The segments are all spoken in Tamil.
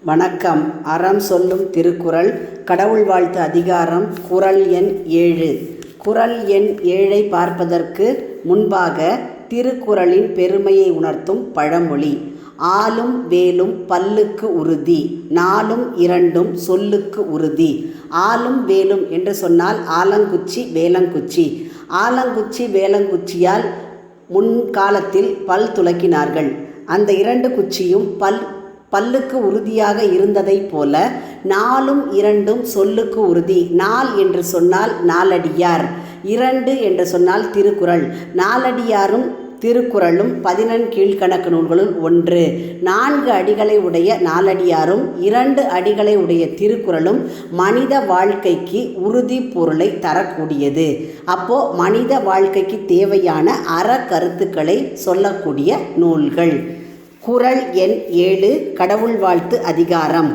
வணக்கம். அறம் சொல்லும் திருக்குறள் கடவுள் வாழ்த்து அதிகாரம் குறள் எண் 7. குறள் எண் 7ஐ பார்ப்பதற்கு முன்பாக திருக்குறளின் பெருமையை உணர்த்தும் பழமொழி. ஆலும் வேலும் பல்லுக்கு உறுதி, நாலும் இரண்டும் சொல்லுக்கு உறுதி. ஆலும் வேலும் என்று சொன்னால் ஆலங்குச்சி வேலங்குச்சி. ஆலங்குச்சி வேலங்குச்சியால் முன்காலத்தில் பல் துலக்கினார்கள். அந்த இரண்டு குச்சியும் பல்லுக்கு உறுதியாக இருந்ததைப் போல நாலும் இரண்டும் சொல்லுக்கு உறுதி. நால் என்று சொன்னால் நாலடியார், இரண்டு என்று சொன்னால் திருக்குறள். நாலடியாரும் திருக்குறளும் 14 கீழ்க்கணக்கு நூல்களுள் ஒன்று. 4 அடிகளை உடைய நாலடியாரும் 2 அடிகளை உடைய திருக்குறளும் மனித வாழ்க்கைக்கு உறுதி பொருளை தரக்கூடியது. அப்போ மனித வாழ்க்கைக்கு தேவையான அற கருத்துக்களை சொல்லக்கூடிய நூல்கள். குறள் எண் 7 கடவுள் வாழ்த்து அதிகாரம்.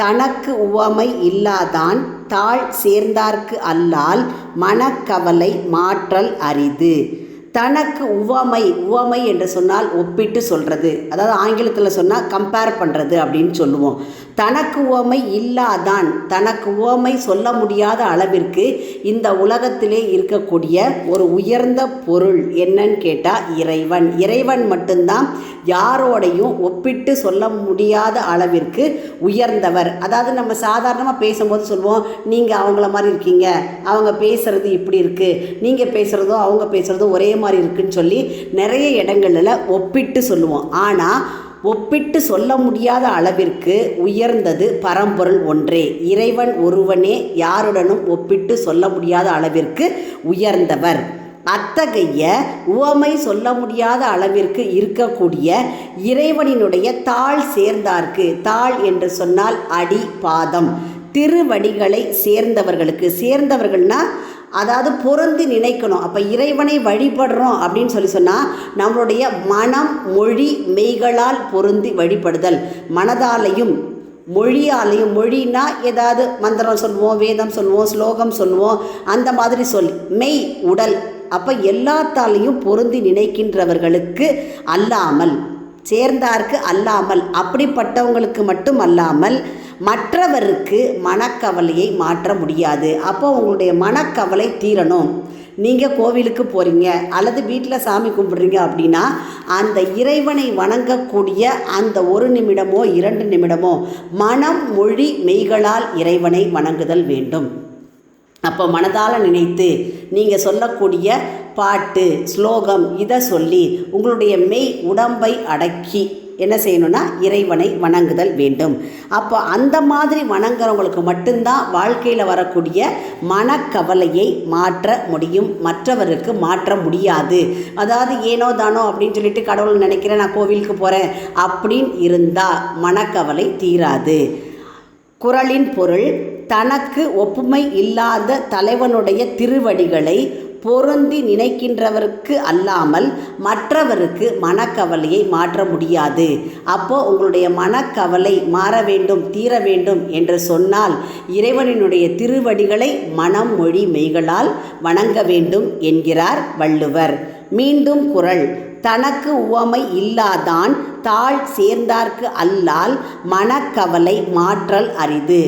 தனக்கு உவமை இல்லாதான் தாழ் சேர்ந்தார்க்கு அல்லால் மனக்கவலை மாற்றல் அரிது. தனக்கு உவமை என்று சொன்னால் ஒப்பிட்டு சொல்கிறது, அதாவது ஆங்கிலத்தில் சொன்னால் கம்பேர் பண்ணுறது அப்படின்னு சொல்லுவோம். தனக்கு உவமை இல்லாதான், தனக்கு உவமை சொல்ல முடியாத அளவிற்கு இந்த உலகத்திலே இருக்கக்கூடிய ஒரு உயர்ந்த பொருள் என்னன்னு கேட்டால் இறைவன். இறைவன் மட்டும்தான் யாரோடையும் ஒப்பிட்டு சொல்ல முடியாத அளவிற்கு உயர்ந்தவர். அதாவது நம்ம சாதாரணமாக பேசும்போது சொல்லுவோம், நீங்கள் அவங்கள மாதிரி இருக்கீங்க, அவங்க பேசுகிறது இப்படி இருக்குது, நீங்கள் பேசுகிறதோ அவங்க பேசுகிறதோ ஒரே மாதிரி இருக்குன்னு சொல்லி நிறைய இடங்களில் ஒப்பிட்டு சொல்லுவோம். ஆனால் ஒப்பிட்டு சொல்ல முடியாத அளவிற்கு உயர்ந்தது பரம்பொருள் ஒன்றே. இறைவன் ஒருவனே யாருடனும் ஒப்பிட்டு சொல்ல முடியாத அளவிற்கு உயர்ந்தவர். அத்தகைய உவமை சொல்ல முடியாத அளவிற்கு இருக்கக்கூடிய இறைவனினுடைய தாழ் சேர்ந்தார்க்கு, தாழ் என்று சொன்னால் அடி பாதம், திருவடிகளை சேர்ந்தவர்கள்னா அதாவது பொருந்தி நினைக்கணும். அப்போ இறைவனை வழிபடுறோம் அப்படின்னு சொன்னால் நம்மளுடைய மனம் மொழி மெய்களால் பொருந்தி வழிபடுதல். மனதாலையும் மொழியாலையும், மொழினா ஏதாவது மந்திரம் சொல்லுவோம், வேதம் சொல்லுவோம், ஸ்லோகம் சொல்லுவோம், அந்த மாதிரி மெய் உடல். அப்போ எல்லாத்தாலையும் பொருந்தி நினைக்கின்றவர்களுக்கு அல்லாமல், சேர்ந்தார்க்கு அல்லாமல், அப்படிப்பட்டவங்களுக்கு மட்டும் அல்லாமல் மற்றவருக்கு மனக்கவலையை மாற்ற முடியாது. அப்போ உங்களுடைய மனக்கவலை தீரணும். நீங்கள் கோவிலுக்கு போகிறீங்க அல்லது வீட்டில் சாமி கும்பிட்றீங்க அப்படின்னா அந்த இறைவனை வணங்கக்கூடிய அந்த 1 நிமிடமோ 2 நிமிடமோ மனம் மொழி மெய்களால் இறைவனை வணங்குதல் வேண்டும். அப்போ மனதால் நினைத்து நீங்கள் சொல்லக்கூடிய பாட்டு, ஸ்லோகம் இதை சொல்லி உங்களுடைய மெய் உடம்பை அடக்கி என்ன செய்யணும்னா இறைவனை வணங்குதல் வேண்டும். அப்போ அந்த மாதிரி வணங்குறவங்களுக்கு மட்டும்தான் வாழ்க்கையில் வரக்கூடிய மனக்கவலையை மாற்ற முடியும், மற்றவருக்கு மாற்ற முடியாது. அதாவது ஏனோ தானோ அப்படின்னு சொல்லிட்டு கடவுள் நினைக்கிறேன், நான் கோவிலுக்கு போகிறேன் அப்படின்னு இருந்தால் மனக்கவலை தீராது. குறளின் பொருள்: தனக்கு ஒப்புமை இல்லாத தலைவனுடைய திருவடிகளை பொருந்தி நினைக்கின்றவருக்கு அல்லாமல் மற்றவருக்கு மனக்கவலையை மாற்ற முடியாது. அப்போது உங்களுடைய மனக்கவலை மாற வேண்டும், தீர வேண்டும் என்று சொன்னால் இறைவனினுடைய திருவடிகளை மனம் மொழி மெய்களால் வணங்க வேண்டும் என்கிறார் வள்ளுவர். மீண்டும் குறள்: தனக்கு உவமை இல்லாதான் தாழ் சேர்ந்தார்க்கு அல்லால் மனக்கவலை மாற்றல் அரிது.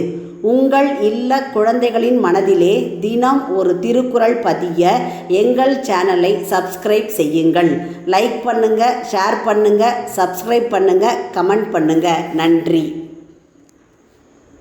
உங்கள் இல்ல குழந்தைகளின் மனதிலே தினம் ஒரு திருக்குறள் பதிய எங்கள் சேனலை சப்ஸ்கிரைப் செய்யுங்கள். லைக் பண்ணுங்கள், ஷேர் பண்ணுங்கள், சப்ஸ்கிரைப் பண்ணுங்கள், கமெண்ட் பண்ணுங்கள். நன்றி.